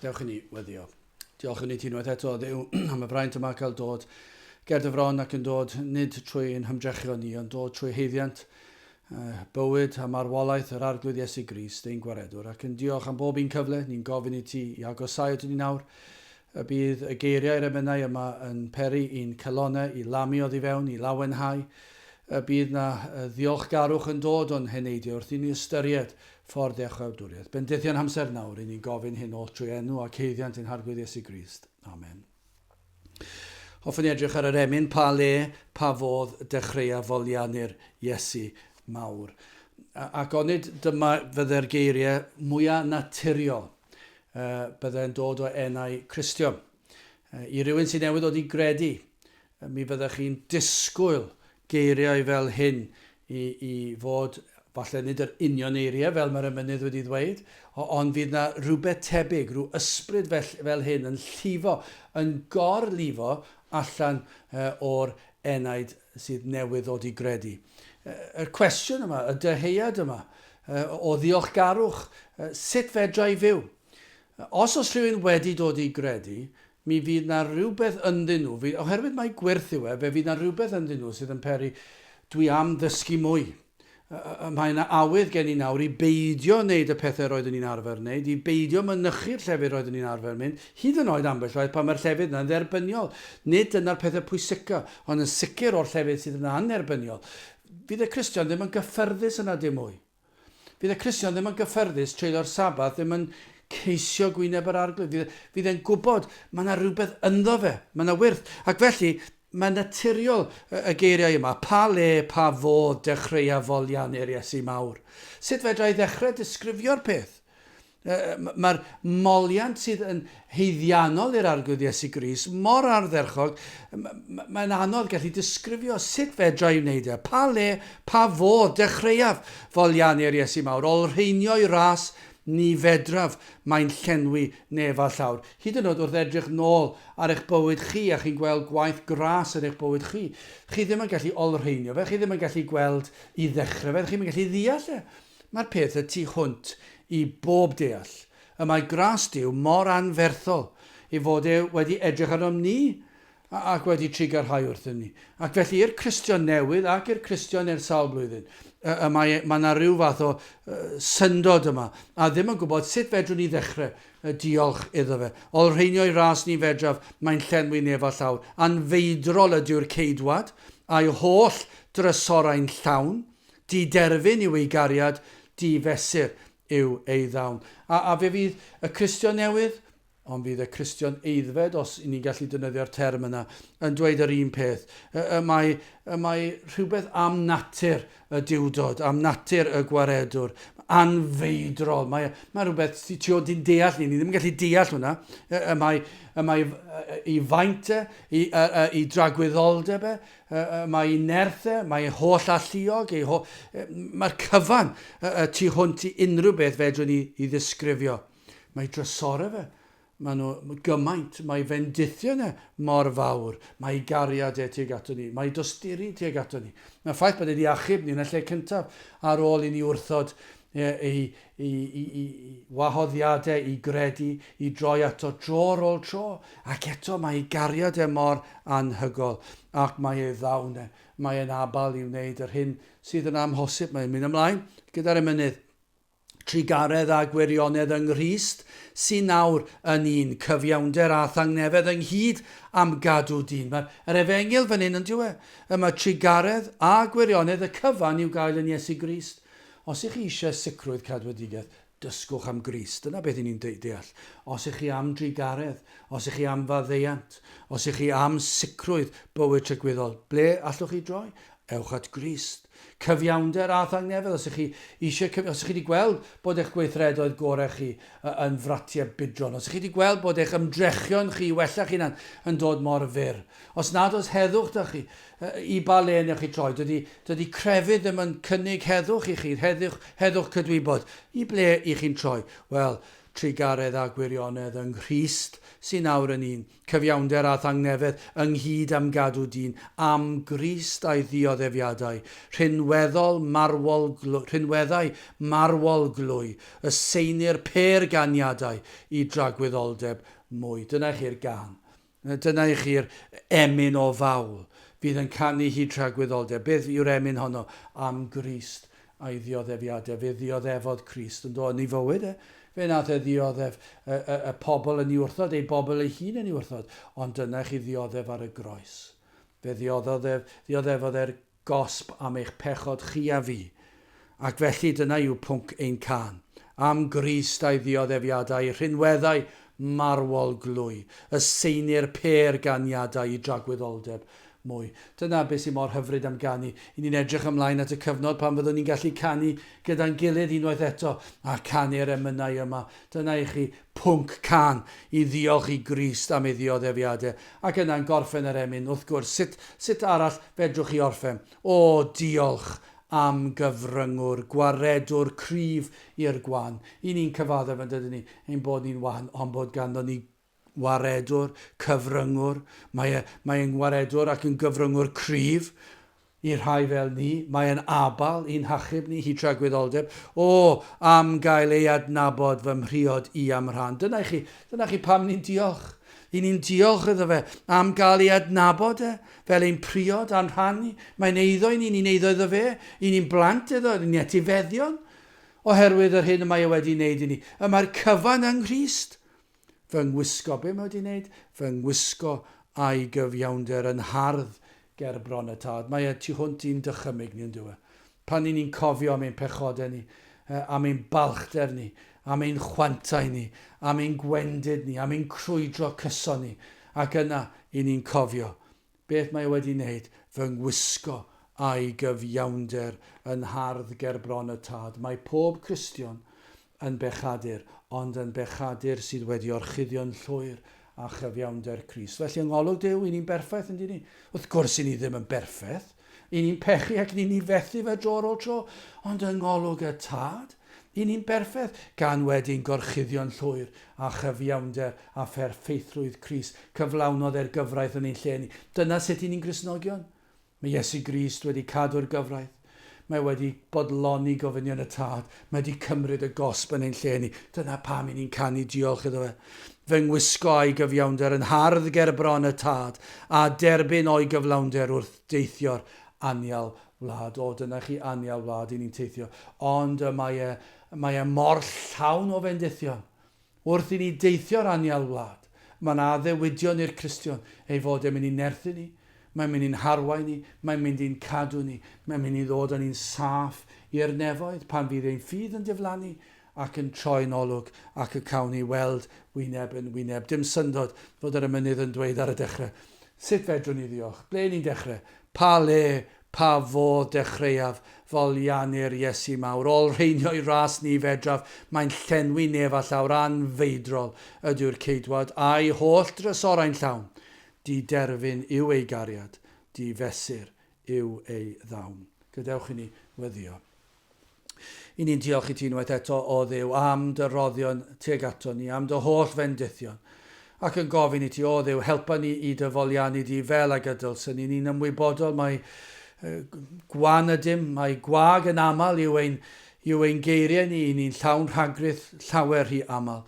Dewch i ni weddio. Diolch yn ni ti unwaith eto, Dduw, am y braint yma cael dod ger dy fron ac yn dod nid trwy ein hymdrechion ni, ond dod trwy heiddiant, bywyd a marwolaeth yr arglwydd Iesu Grist, ein gwaredwr. Ac yn diolch am bob un cyfle, ni'n gofyn i ti i agosau ydyn ni nawr. Y bydd y geiriau'r emynau yma yn peri i'n celonnau, i lamu oddi fewn, i lawenhau. Y bydd na ddiolchgarwch yn dod o'n heneidio wrth i ni ystyried ffordd echawdwriaeth. Bendithion amser nawr i ni'n gofyn hyn o trwy enw ac heiddiant ein harglwydd Iesu Grist. Amen. Hoffwn i edrych ar yr emyn pa le, pa fodd dechrau folianu'r Iesu mawr. Ac onid dyma fydde'r geiriau mwyaf naturiol byddai'n dod o enau Cristion. I rywun sy'n newydd oed i gredu, mi fyddech chi'n disgwyl geiriau fel hyn i fod, falle nid yr union eiriau fel mae'r emynydd wedi ddweud, ond fydd na rhywbeth tebyg, rhyw ysbryd fel hyn yn llifo, yn gorlifo allan o'r enaid sydd newydd oed i gredu. Y cwestiwn yma, y deheuad yma, o ddiolchgarwch, sut fedra i fyw? Os rhywun wedi dod i gredu, mi fydd na rhywbeth ynddyn nhw, oherwydd mae gwirth yw fe fydd na rhywbeth ynddyn nhw sydd yn peri, dwi am ddysgu mwy. Mae yna awydd gen i nawr i beidio wneud y pethau roeddwn ni'n arfer wneud, i beidio mynychu'r llefydd roeddwn ni'n arfer mynd, hyd yn oed ambell waith pan mae'r llefydd yna'n dderbyniol. Nid dyna'r pethau pwysica, ond yn sicr o'r llefydd sydd yna annerbyniol. Fydd y Cristion ddim yn gyffyrddus yna dim mwy. Fydd y Cristion ddim yn gyffyrddus treulio'r sabath, ddim yn ceisio gwyneb yr arglwydd. Fydd e'n gwybod mae yna rhywbeth ynddo fe, mae yna wyrth. Ac felly, mae'n naturiol y geiriau yma, pa le, pa fodd dechrau folianu'r Iesu mawr. Sut fedra i ddechrau disgrifio'r peth? Mae'r moliant sydd yn heiddiannol i'r arglwydd Iesu Grist, mor ardderchog, mae'n anodd gallu disgrifio sut fedra i wneud e. Pa le, pa fodd dechreuaf folianu'r Iesu mawr, olrheinio'i ras ni fedraf mae'n llenwi nef a llawr. Hyd yn oed wrth edrych nôl ar eich bywyd chi a chi'n gweld gwaith gras yn eich bywyd chi. Chi ddim yn gallu olrheinio fe, chi ddim yn gallu gweld i ddechrau fe, chi ddim yn gallu ddeall e. Mae'r peth y tu hwnt i bob deall. Y mae gras Duw mor anferthol i fod e wedi edrych arnom ni ac wedi trigarhau wrthyn ni. Ac felly i'r Cristion newydd ac i'r Cristion i'r sawl blwyddyn, mae yna rhyw fath o syndod yma, a ddim yn gwybod sut fedrwn ni ddechrau diolch iddo fe. Olrheinio'i ras ni fedraf, mae'n llenwi nef a llawr. Anfeidrol ydyw'r ceidwad, a'i holl drysorau'n llawn, di-derfyn yw ei gariad, di-fesur yw ei ddawn. A fe fydd y Cristion newydd, ond fydd y Cristion eiddfed, os ni'n gallu defnyddio'r term yna, yn dweud yr un peth. Mae rhywbeth am natur y diwdod, am natur y gwaredwr, anfeidrol. Mae rhywbeth ti o di'n deall ni ddim yn gallu deall hwnna. Mae i faint i dragwyddoldeb mae i nerthau, mae i holl alluog, mae'r cyfan tu hwnt i unrhyw beth fedrwn ni i ddisgrifio. Mae drysorau fe. Mae nhw gymaint, mae fendithio yna mor fawr, mae gariad tuag ato ni, mae dosturi tuag ato ni. Mae'r ffaith bod wedi achub ni yn y lle cyntaf ar ôl i ni wrthod i wahoddiadau, i gredu, i droi ato tro ar ôl tro. Ac eto mae gariad mor anhygol ac mae ddawn mae e'n abal i wneud yr hyn sydd yn amhosib. Mae'n mynd ymlaen gyda'r emynydd. Trigaredd a gwirionedd yng Nghrist, sy'n nawr yn un cyfiawnder a thangnefedd ynghyd am gadw dyn. Mae'r efengil fan hyn yn diwedd. Mae trigaredd a gwirionedd y cyfan i'w gael yn Iesu Grist. Os ych chi eisiau sicrwydd cadwedigaeth, dysgwch am Grist. Dyna beth ni'n deall. Os ych chi am drigaredd, os ych chi am faddeuant, os ych chi am sicrwydd bywyd trygwyddol, ble allwch chi droi? Ewch at Grist. Cyfiawnder a thangnefedd, os ych chi wedi gweld bod eich gweithredoedd gorau chi yn fratiau bydron, os ych chi wedi gweld bod eich ymdrechion chi wella chi yn dod mor fyr, os nad oes heddwch da chi i ba le newch chi troi, dydy crefydd ddim yn cynnig heddwch i chi, heddwch cydwybod, i ble i chi'n troi? Wel, trigaredd a gwirionedd yng Nghrist sy'n nawr yn un, cyfiawnder a thangnefedd ynghyd am gadw dyn, am Grist a'i ddioddefiadau, rhinweddau marwol glwy, y seinir perganiadau i dragwyddoldeb mwy. Dyna chi'r gan. Dyna i chi'r emyn o fawl fydd yn canu hyd tragwyddoldeb. Beth yw'r emyn honno? Am Grist a'i ddioddefiadau. Fe ddioddefodd Crist yn dod yn ei fywyd. Fe nath e ddioddef y pobl yn ei wrthod, ei bobl ei hun yn ei wrthod. Ond dyna chi ddioddef ar y groes. Fe ddioddefodd e'r gosb am eich pechod chi a fi. Ac felly dyna yw pwnc ein can. Am Grist a'i ddioddefiadau, rhinweddau marwol glwy, y seinir perganiadau i dragwyddoldeb mwy. Dyna beth sy'n mor hyfryd am ganu. I ni'n edrych ymlaen at y cyfnod pan fyddwn ni'n gallu canu gyda'n gilydd unwaith eto a canu'r emynau yma. Dyna i chi pwnc can i ddiolch i Grist am ei ddioddefiadau. Ac yna'n gorffen yr emyn. Wrth gwrs, sut arall fedrwch chi orffen? O, diolch am gyfryngwr, gwaredwr cryf i'r gwan. I ni'n cyfadda fan dydyn ni, ein bod ni'n wan, ond bod ganddo ni waredwr, cyfryngwr. Mae'n waredwr ac yn gyfryngwr cryf i'r rhai fel ni. Mae'n abal i'n hachub ni hyd tragwyddoldeb. O, am gael ei adnabod fy mhriod i am rhan. Dyna chi pam ni'n diolch. I ni'n diolch iddo fe am gael ei adnabod fel ein priod a'n rhan ni. Mae'n eiddo i ni'n eiddo iddo fe. I ni'n blant iddo, ni'n etifeddion. Oherwydd yr hyn y mae wedi wneud i ni. Mae'r cyfan yng Nghrist. Fy ngwisgo, be mae wedi wneud? Fy ngwisgo a'i gyfiawnder yn hardd ger bron y tad. Mae tu hwnt i'n dychymyg ni'n dweud. Pan ni'n cofio am ein pechodau ni, am ein balchder ni, am ein chwantau ni, am ein gwendid ni, am ein crwydro cyson ni. Ac yna, i ni'n cofio. Beth mae wedi wneud? Fy ngwisgo a'i gyfiawnder yn hardd ger bron y tad. Mae pob Cristion yn bechadur, ond yn bechadur sydd wedi orchuddio'n llwyr a chyfiawnder Crist. Felly yng ngolwg Duw, i ni'n berffaith yn dyn ni. Wrth gwrs i ni ddim yn berffaith. I ni'n pechu ac ni'n fethu fe dro ar ôl tro. Ond yng ngolwg y tad, i ni'n berffaith gan wedi'n gorchuddio'n llwyr a chyfiawnder a pherffeithrwydd Crist. Cyflawnodd e'r gyfraith yn ein lle ni. Dyna sut i ni'n Gristnogion. Mae Iesu Grist wedi cadw'r gyfraith. Mae wedi bodloni gofynion y tad. Mae wedi cymryd y gosb yn ein lle ni. Dyna pam i ni'n canu diolch iddo fe. Fy ngwisgo a'i gyfiawnder yn hardd ger bron y tad a derbyn o'i gyflawnder wrth deithio'r anial wlad. O, dyna chi anial wlad i ni'n teithio. Ond mae e mor llawn o fendithion. Wrth i ni deithio'r anial wlad. Mae yna addewidion i'r Cristion ei fod yn mynd i nerthu ni. Mae'n mynd i'n harwau ni, mae'n mynd i'n cadw ni, mae'n mynd i ddod yn un saff i'r nefoedd pan fydd ein ffydd yn diflannu ac yn troi'n olwg ac yn cawn ni weld wyneb yn wyneb. Dim syndod fod yr ymynydd yn dweud ar y dechrau. Sut fedrwn ni ddiolch? Ble ni'n dechrau? Pa le, pa fodd dechreuaf foliannu'r Iesu mawr. Ol rheinio'i ras ni fedraf, mae'n llenwi nef a llawr anfeidrol ydyw'r ceidwad a'i holl drysorau'n llawn. Di derfyn yw ei gariad, di fesur yw ei ddawn. Gadewch i ni weddio. I ni'n diolch i ti unwaith eto o Dduw am dy roddion tuag ato ni, am dy holl fendithion. Ac yn gofyn i ti o Dduw, helpa ni i dyfoliannu di fel ag y dylsyn ni. Ni'n ymwybodol mae gwan ydym, mae gwag yn aml yw ein geiriau ni, ni'n llawn rhagryth llawer rhy aml.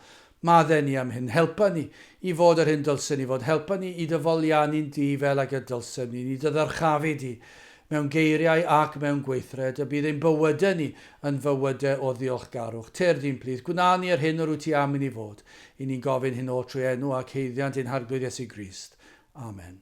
Madde ni am hyn, helpa ni i fod yr hyn dylsyn ni fod, helpa ni i dyfoliannu'n di fel ag y dylsyn ni, i ddyrchafu di mewn geiriau ac mewn gweithred, y bydd ein bywydau ni yn fywydau o ddiolchgarwch. Ter di'n plith, gwna ni ar hyn o'r wyt ti am i ni fod, i ni'n gofyn hyn o trwy enw ac heiddiant ein harglwydd Iesu Grist. Amen.